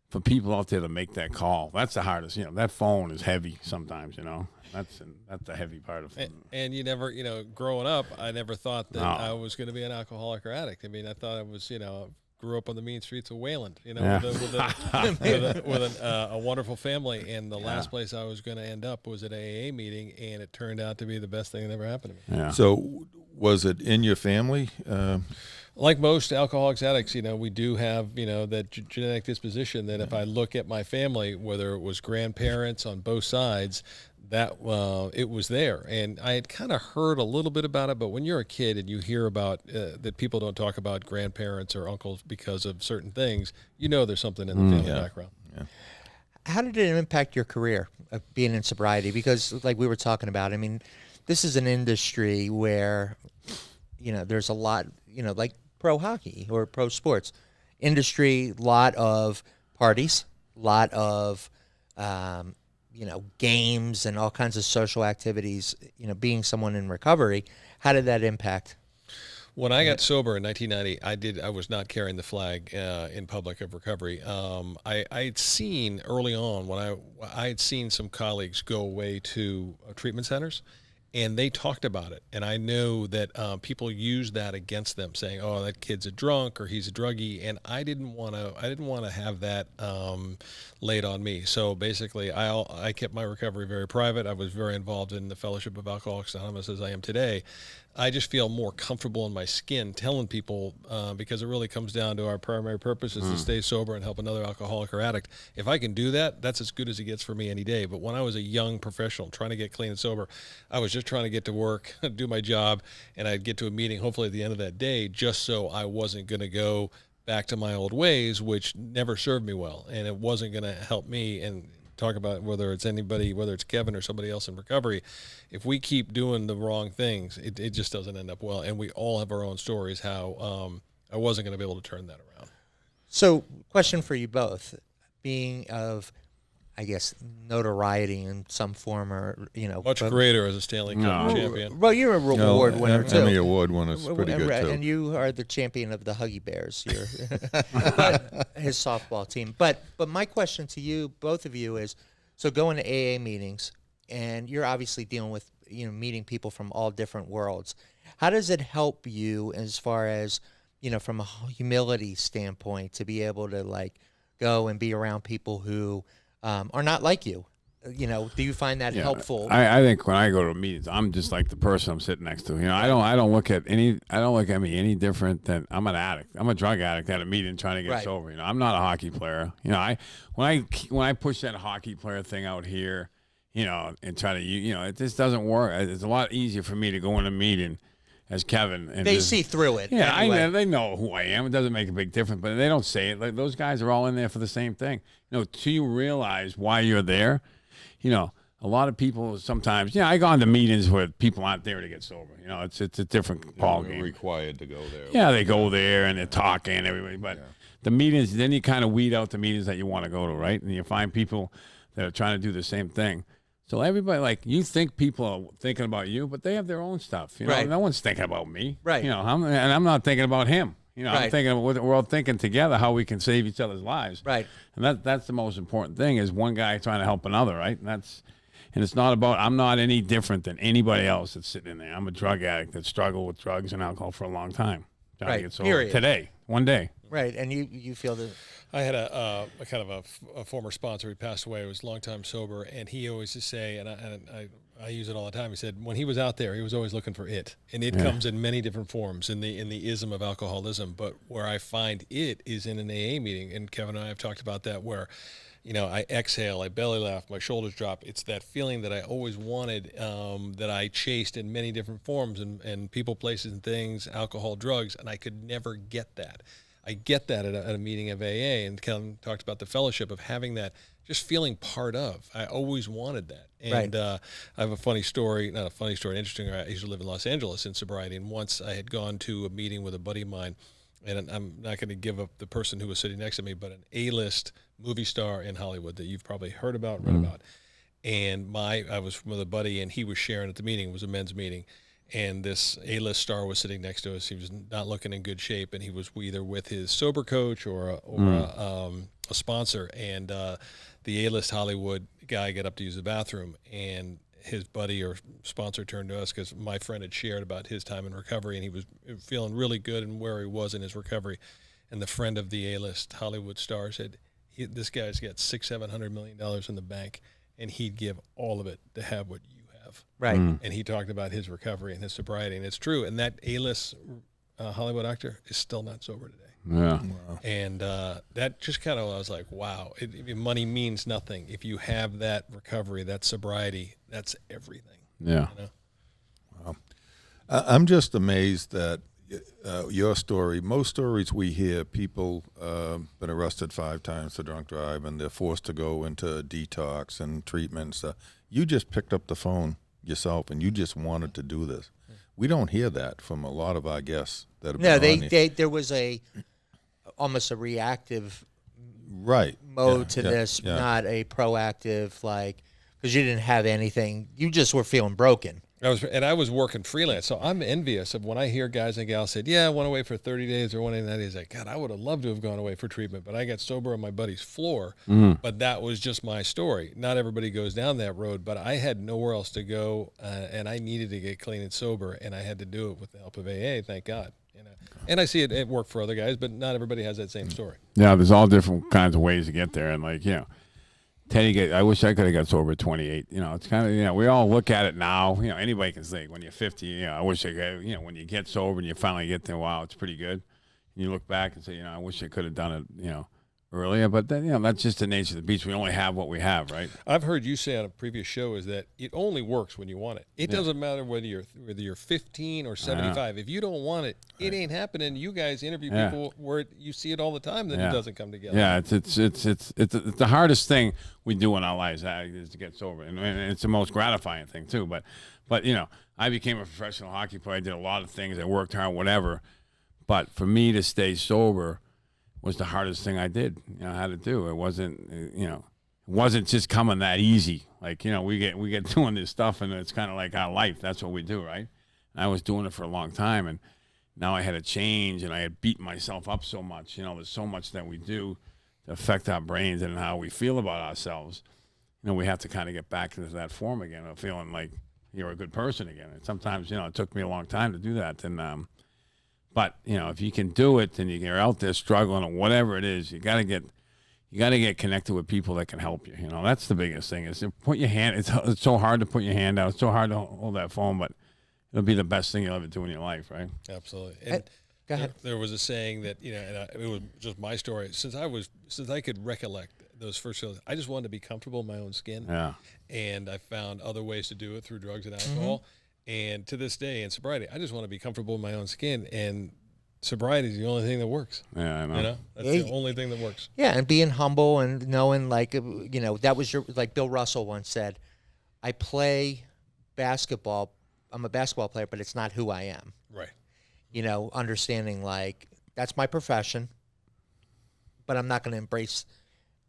for people out there to make that call. That's the hardest. That phone is heavy sometimes. That's the heavy part of it. And you never, growing up, I never thought that I was going to be an alcoholic or addict. I mean, I thought I was, grew up on the mean streets of Wayland, with a wonderful family. And the last place I was going to end up was at an AA meeting, and it turned out to be the best thing that ever happened to me. Yeah. So was it in your family? Like most alcoholics, addicts, we do have, that genetic disposition that if I look at my family, whether it was grandparents on both sides, that it was there. And I had kind of heard a little bit about it, but when you're a kid and you hear about that people don't talk about grandparents or uncles because of certain things, there's something in the family background. Yeah. how did it impact your career of being in sobriety? Because like we were talking about, I mean, this is an industry where, there's a lot, like pro hockey or pro sports industry, lot of parties, lot of, games and all kinds of social activities, being someone in recovery. How did that impact? When I got sober in 1990, I was not carrying the flag in public of recovery. I had seen early on when I had seen some colleagues go away to treatment centers, and they talked about it. And I know that people used that against them, saying, "Oh, that kid's a drunk or he's a druggie." And I didn't want to have that laid on me. So basically, I kept my recovery very private. I was very involved in the Fellowship of Alcoholics Anonymous as I am today. I just feel more comfortable in my skin telling people because it really comes down to our primary purpose is to stay sober and help another alcoholic or addict. If I can do that, that's as good as it gets for me any day. But when I was a young professional trying to get clean and sober, I was just trying to get to work, do my job, and I'd get to a meeting hopefully at the end of that day just so I wasn't going to go back to my old ways, which never served me well, and it wasn't going to help me. And talk about whether it's anybody, whether it's Kevin or somebody else in recovery, if we keep doing the wrong things, it just doesn't end up well. And we all have our own stories how I wasn't going to be able to turn that around. So, question for you both, being of, I guess, notoriety in some form or, Much greater as a Stanley Cup champion. Well, you're a award winner, too. Emmy Award winner is pretty good, too. And you are the champion of the Huggy Bears, his softball team. But my question to you, both of you, is, so going to AA meetings, and you're obviously dealing with, meeting people from all different worlds. How does it help you as far as, from a humility standpoint, to be able to, go and be around people who are not like you, Do you find that helpful? I think when I go to meetings, I'm just like the person I'm sitting next to. I don't look at me any different than I'm an addict. I'm a drug addict at a meeting trying to get sober. I'm not a hockey player. When I push that hockey player thing out here, and try to it just doesn't work. It's a lot easier for me to go in a meeting as Kevin. And they see through it. Yeah, anyway. They know who I am. It doesn't make a big difference, but they don't say it. Like, those guys are all in there for the same thing. Till you realize why you're there. A lot of people sometimes, I go on to meetings where people aren't there to get sober. It's a different ball game. Required to go there. Yeah, they go there and they're talking and everybody. But the meetings, then you kind of weed out the meetings that you want to go to, right? And you find people that are trying to do the same thing. So everybody, you think people are thinking about you, but they have their own stuff. Right. No one's thinking about me. Right. I'm not thinking about him. I'm thinking about we're all thinking together how we can save each other's lives. Right. And that's the most important thing, is one guy trying to help another, right? And it's not about, I'm not any different than anybody else that's sitting in there. I'm a drug addict that struggled with drugs and alcohol for a long time. Right. Period. Today, one day. Right. And you feel that. I had a kind of a former sponsor who passed away. He was a long time sober, and he always used to say, and I use it all the time. He said when he was out there, he was always looking for it, and it comes in many different forms in the ism of alcoholism. But where I find it is in an AA meeting, and Kevin and I have talked about that, where I exhale, I belly laugh, my shoulders drop. It's that feeling that I always wanted, that I chased in many different forms, and people, places, and things, alcohol, drugs, and I could never get that. I get that at a meeting of AA, and Kevin talked about the fellowship of having that, just feeling part of. I always wanted that. And I have a funny story, not a funny story, interesting. I used to live in Los Angeles in sobriety, and once I had gone to a meeting with a buddy of mine, and I'm not going to give up the person who was sitting next to me, but an A-list movie star in Hollywood that you've probably heard about and read about. And I was with a buddy, and he was sharing at the meeting. It was a men's meeting. And this A-list star was sitting next to us. He was not looking in good shape, and he was either with his sober coach or a sponsor. And the A-list Hollywood guy got up to use the bathroom, and his buddy or sponsor turned to us because my friend had shared about his time in recovery, and he was feeling really good and where he was in his recovery. And the friend of the A-list Hollywood star said, "This guy's got $600-700 million in the bank, and he'd give all of it to have what you have." Right. And he talked about his recovery and his sobriety, and it's true. And that A-list Hollywood actor is still not sober today. Yeah. Wow. And that just kind of, I was like, wow, money means nothing. If you have that recovery, that sobriety, that's everything. Yeah. Wow. I'm just amazed that your story, most stories we hear, people been arrested 5 times for drunk drive, and they're forced to go into detox and treatments. You just picked up the phone yourself, and you just wanted to do this. We don't hear that from a lot of our guests that have been on here. There was almost a reactive right mode to this, not a proactive, because you didn't have anything. You just were feeling broken. I was working freelance, so I'm envious of when I hear guys and gals say, "Yeah, I went away for 30 days or 180 days." Like, God, I would have loved to have gone away for treatment, but I got sober on my buddy's floor. But that was just my story. Not everybody goes down that road, but I had nowhere else to go, and I needed to get clean and sober, and I had to do it with the help of AA. Thank God. And I see it work for other guys, but not everybody has that same story. Yeah, there's all different kinds of ways to get there, and Teddy, I wish I could have got sober at 28. It's kind of, we all look at it now. Anybody can think when you're 50, I wish I could, when you get sober and you finally get there, wow, it's pretty good. And you look back and say, I wish I could have done it, earlier. But then, that's just the nature of the beast. We only have what we have, right? I've heard you say on a previous show is that it only works when you want it. It doesn't matter whether you're 15 or 75. If you don't want it, it ain't happening. You guys interview people where you see it all the time, then it doesn't come together. Yeah, it's the hardest thing we do in our lives is to get sober, and it's the most gratifying thing too. But I became a professional hockey player. I did a lot of things. I worked hard, whatever. But for me to stay sober was the hardest thing I did. I had to do. It wasn't, it wasn't just coming that easy. We get doing this stuff, and it's kind of like our life. That's what we do, right? And I was doing it for a long time, and now I had to change, and I had beaten myself up so much. There's so much that we do to affect our brains and how we feel about ourselves. We have to kind of get back into that form again of feeling like you're a good person again. And sometimes, it took me a long time to do that. And but if you can do it and you're out there struggling or whatever it is, you got to get you got to get connected with people that can help you. You know, that's the biggest thing is to put your hand. It's so hard to put your hand out. It's so hard to hold that phone, but it'll be the best thing you'll ever do in your life, right? Absolutely. And Go ahead. There was a saying that, you know, and it was just my story. Since I could recollect those first shows, I just wanted to be comfortable in my own skin. Yeah. And I found other ways to do it through drugs and alcohol. And to this day in sobriety, I just want to be comfortable in my own skin. And sobriety is the only thing that works. Yeah, I know. You know, that's the only thing that works. Yeah, and being humble and knowing, like, you know, that was like Bill Russell once said, I play basketball. I'm a basketball player, but it's not who I am. Right. You know, understanding, like, that's my profession, but I'm not going to embrace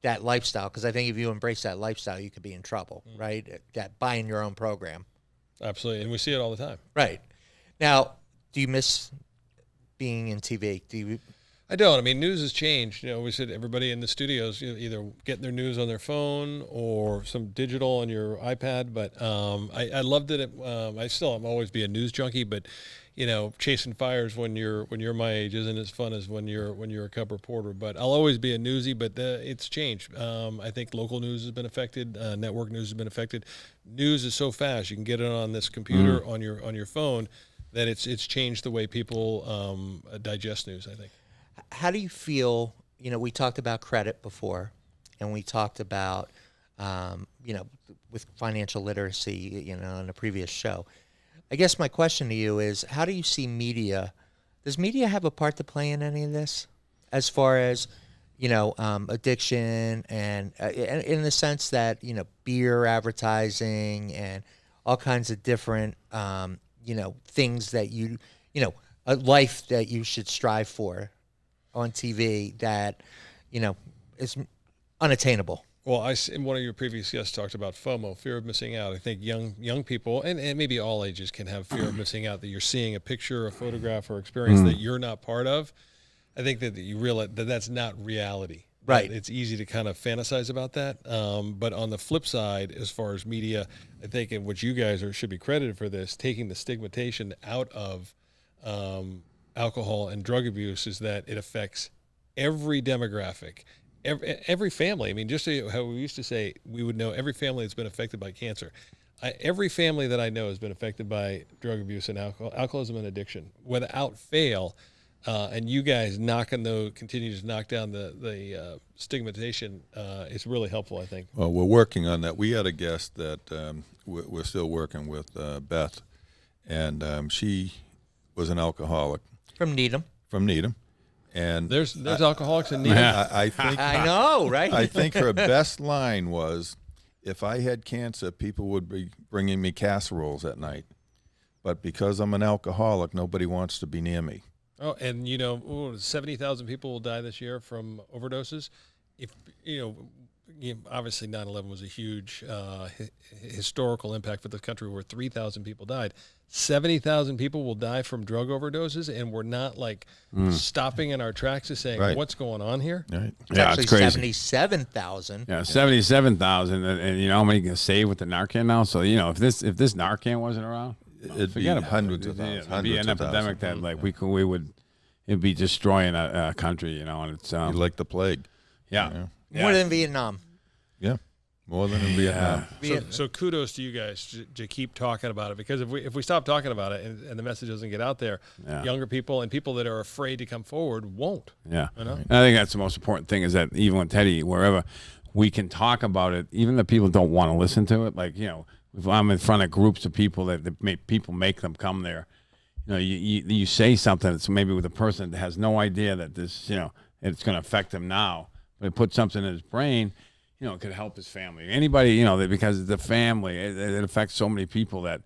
that lifestyle, because I think if you embrace that lifestyle, you could be in trouble, right? That buying your own program. Absolutely. And we see it all the time. Right. Now, do you miss being in TV? Do you? I don't. I mean, news has changed. You know, we said everybody in the studios, you know, either getting their news on their phone or some digital on your iPad. But I loved it. I'm always be a news junkie, but you know, chasing fires when you're my age isn't as fun as when you're a cub reporter. But I'll always be a newsie. But it's changed. I think local news has been affected. Network news has been affected. News is so fast. You can get it on this computer on your phone that it's changed the way people digest news, I think. How do you feel? You know, we talked about credit before, and we talked about, you know, with financial literacy, you know, in a previous show. I guess my question to you is, how do you see media? Does media have a part to play in any of this, as far as, you know, addiction and in the sense that, you know, beer advertising and all kinds of different, you know, things that you know, a life that you should strive for on TV that, you know, is unattainable? Well, in one of your previous guests talked about FOMO, fear of missing out. I think young people, and maybe all ages, can have fear of missing out, that you're seeing a picture, a photograph, or experience that you're not part of. I think that you realize that that's not reality. Right. It's easy to kind of fantasize about that. But on the flip side, as far as media, I think, and what you guys should be credited for this, taking the stigmatization out of alcohol and drug abuse, is that it affects every demographic. Every family. I mean, just how we used to say, we would know every family that's been affected by cancer. Every family that I know has been affected by drug abuse and alcoholism and addiction, without fail. And you guys continue to knock down the stigmatization. It's really helpful, I think. Well, we're working on that. We had a guest that we're still working with, Beth, and she was an alcoholic. From Needham. And there's alcoholics in need. I think I know, right? I think her best line was, "If I had cancer, people would be bringing me casseroles at night, but because I'm an alcoholic, nobody wants to be near me." Oh, and 70,000 people will die this year from overdoses. If obviously 9/11 was a huge historical impact for the country, where 3,000 people died. 70,000 people will die from drug overdoses, and we're not stopping in our tracks to saying, Right. what's going on here? Right. It's Yeah, actually it's crazy. 77,000. Yeah, 77,000, and you know how many can save with the Narcan now? So you know, if this Narcan wasn't around, It'd be forget about hundreds it. of thousands. It'd be an epidemic that it'd be destroying a country, you know. And it's like the plague. yeah. More than Vietnam. Yeah, more than in Vietnam. So kudos to you guys to keep talking about it, because if we stop talking about it and the message doesn't get out there, younger people and people that are afraid to come forward won't. Yeah. You know? And I think that's the most important thing, is that even with Teddy, wherever we can talk about it, even the people don't want to listen to it. Like, you know, if I'm in front of groups of people people make them come there, you know, you say something that's maybe with a person that has no idea that this, you know, it's going to affect them now, but it puts something in his brain, you know, it could help his family. Anybody, you know, because the family, it affects so many people that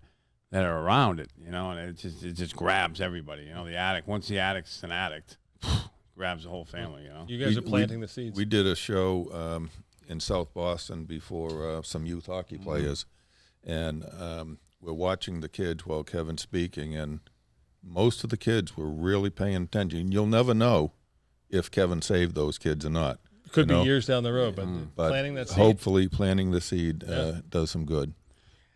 are around it, you know, and it just grabs everybody. You know, the addict, once the addict's an addict, grabs the whole family, you know. You guys are planting the seeds. We did a show in South Boston before some youth hockey players, and we're watching the kids while Kevin's speaking, and most of the kids were really paying attention. You'll never know if Kevin saved those kids or not. Could be years down the road, but planting that seed. Hopefully planting the seed does some good.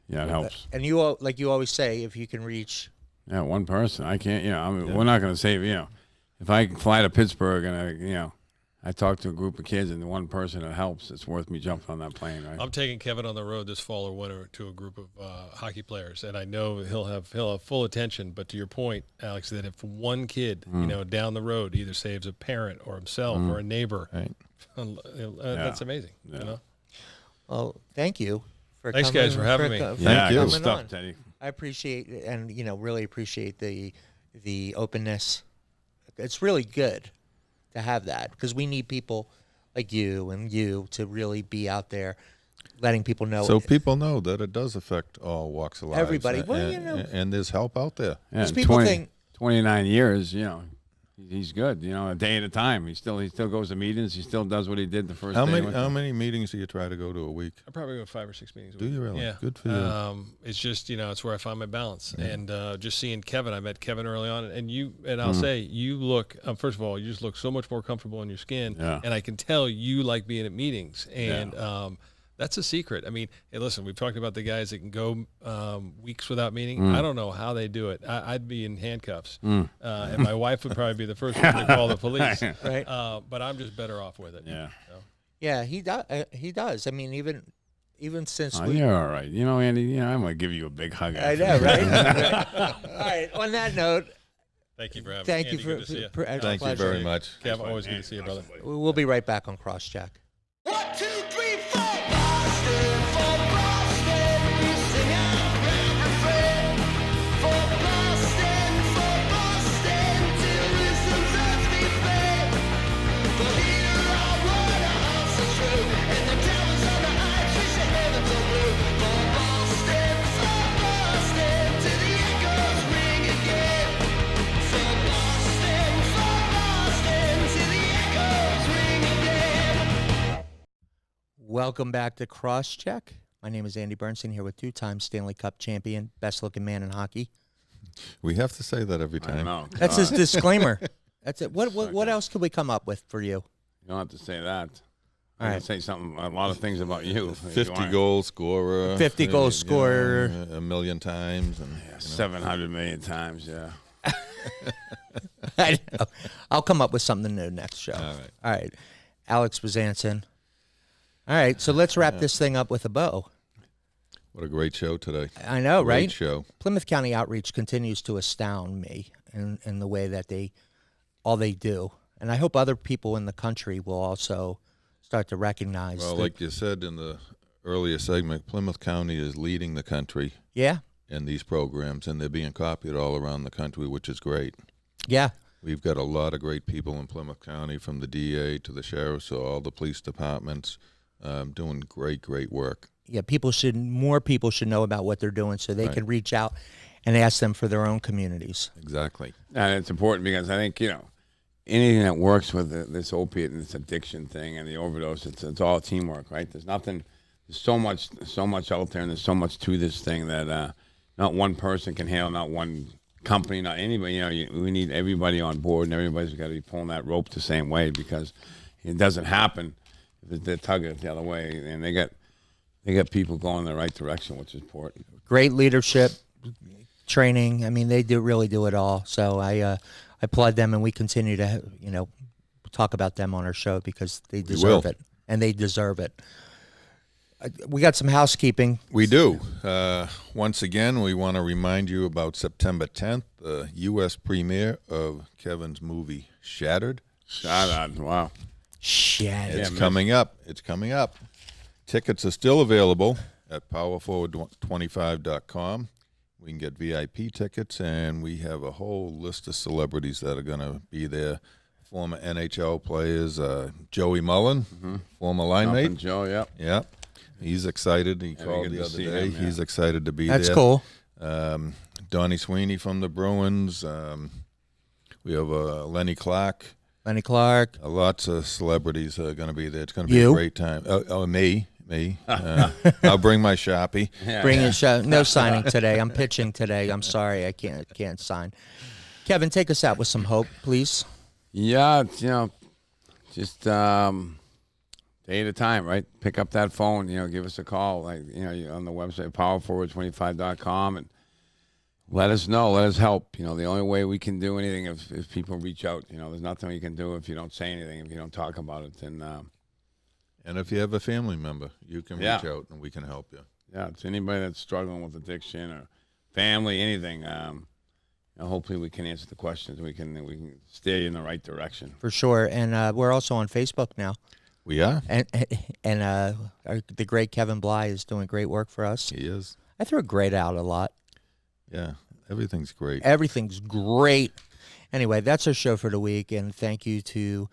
Yeah, it helps. And you, like you always say, if you can reach. Yeah, one person. I can't, you know, I mean, we're not going to save, you know, if I fly to Pittsburgh and I talk to a group of kids, and the one person that helps, it's worth me jumping on that plane, right? I'm taking Kevin on the road this fall or winter to a group of hockey players, and I know he'll have full attention. But to your point, Alex, that if one kid, down the road, either saves a parent or himself or a neighbor, Right. That's amazing. Yeah. You know? Well, thank you for Thanks, coming, guys, for having me. for Thank you. coming Good stuff, on. Teddy. I appreciate it, and really appreciate the openness. It's really good to have that because we need people like you and you to really be out there, letting people know. So people know that it does affect all walks of life. Everybody. And, Well, and there's help out there. Yeah, Because people think 29 years, he's good. A day at a time. He still goes to meetings. He still does what he did the first How day. many he went how to. many meetings do you try to go to a week? I probably go 5 or 6 meetings. A Do week. you really? Yeah. Good for you. It's just it's where I find my balance, and just seeing Kevin. I met Kevin early on, and I'll say you look. First of all, you just look so much more comfortable in your skin, Yeah. and I can tell you like being at meetings, and that's a secret. I mean, hey, listen, we've talked about the guys that can go weeks without meeting. I don't know how they do it. I'd be in handcuffs, and my wife would probably be the first one to call the police. right. But I'm just better off with it. Yeah. Yeah, he does. He does. I mean, even since Oh, we. you're all right. Andy, I'm going to give you a big hug. I after know, this. right? All right. On that note, Thank you for having thank me. you Andy, for. good to see you. Thank you pleasure. very much. Kev, always good to see you, brother. We'll be right back on Crosscheck. 1, 2, 3, 4. Boston, for Boston, we sing our refrain. For Boston, till wisdom's earth be fair. For here our water hearts are true, and the towers on the heights reach the heavens are blue. For Boston, till the echoes ring again. For Boston, till the echoes ring again. Welcome back to Crosscheck. My name is Andy Bernstein here with two-time Stanley Cup champion, best-looking man in hockey. We have to say that every I time. know. That's his disclaimer. That's it. What else could we come up with for you? You don't have to say that. All I right. can say a lot of things about you. if you 50 want. goal scorer. 50 goal you know, scorer. a million times. And, Yeah, 700 million times, yeah. I know. I'll come up with something new next show. All right. All right. Alex Bazanson. All right, so let's wrap this thing up with a bow. What a great show today. I know, Great right? show. Plymouth County Outreach continues to astound me in the way that all they do. And I hope other people in the country will also start to recognize Well, that, like you said in the earlier segment, Plymouth County is leading the country yeah, in these programs, and they're being copied all around the country, which is great. yeah, We've got a lot of great people in Plymouth County, from the DA to the sheriffs, so all the police departments, doing great work. yeah. More people should know about what they're doing so they Right. can reach out and ask them for their own communities. Exactly. And it's important because I think, anything that works with this opiate and this addiction thing and the overdose, it's all teamwork, right? There's so much out there, and there's so much to this thing that not one person can handle, not one company, not anybody. We need everybody on board, and everybody's got to be pulling that rope the same way, because it doesn't happen if they're tugging it the other way, and they got people going in the right direction, which is important. Great leadership, training. I mean, they really do it all. So I applaud them, and we continue to talk about them on our show because they deserve will. it, and they deserve it. We got some housekeeping. We do. Once again, we want to remind you about September 10th, the U.S. premiere of Kevin's movie Shattered. Shout out. Wow. Shit. It's coming up. It's coming up. Tickets are still available at powerforward25.com. We can get VIP tickets, and we have a whole list of celebrities that are going to be there. Former NHL players, Joey Mullen, former line Jumpin' mate. Joe, yep. Yeah, he's excited. He Yeah, called we get the to other see day. him, yeah. He's excited to be That's there. cool. Donnie Sweeney from the Bruins. We have Lenny Clark. Lenny Clark. Lots of celebrities are going to be there. It's going to be You? a great time. Me. I'll bring my Sharpie. Bring your show. No signing today. I'm pitching today. I'm sorry. I can't sign. Kevin, take us out with some hope, please. Yeah, just day at a time, right? Pick up that phone, give us a call, on the website, powerforward25.com, and let us know. Let us help. You know, the only way we can do anything if people reach out. You know, there's nothing you can do if you don't say anything, if you don't talk about it. And if you have a family member, you can Yeah. reach out and we can help you. yeah, it's anybody that's struggling with addiction or family, anything. You know, hopefully we can answer the questions. We can steer you in the right direction. For sure. And we're also on Facebook now. We are. And the great Kevin Bly is doing great work for us. He is. I throw great out a lot. Yeah, everything's great. Everything's great. Anyway, that's our show for the week. And thank you to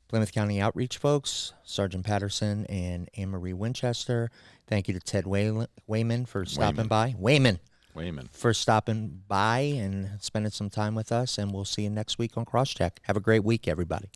Plymouth County Outreach folks, Sargent Patterson and Anne Marie Winchester. Thank you to Ted Wayman for stopping by. Wayman for stopping by and spending some time with us. And we'll see you next week on Crosscheck. Have a great week, everybody.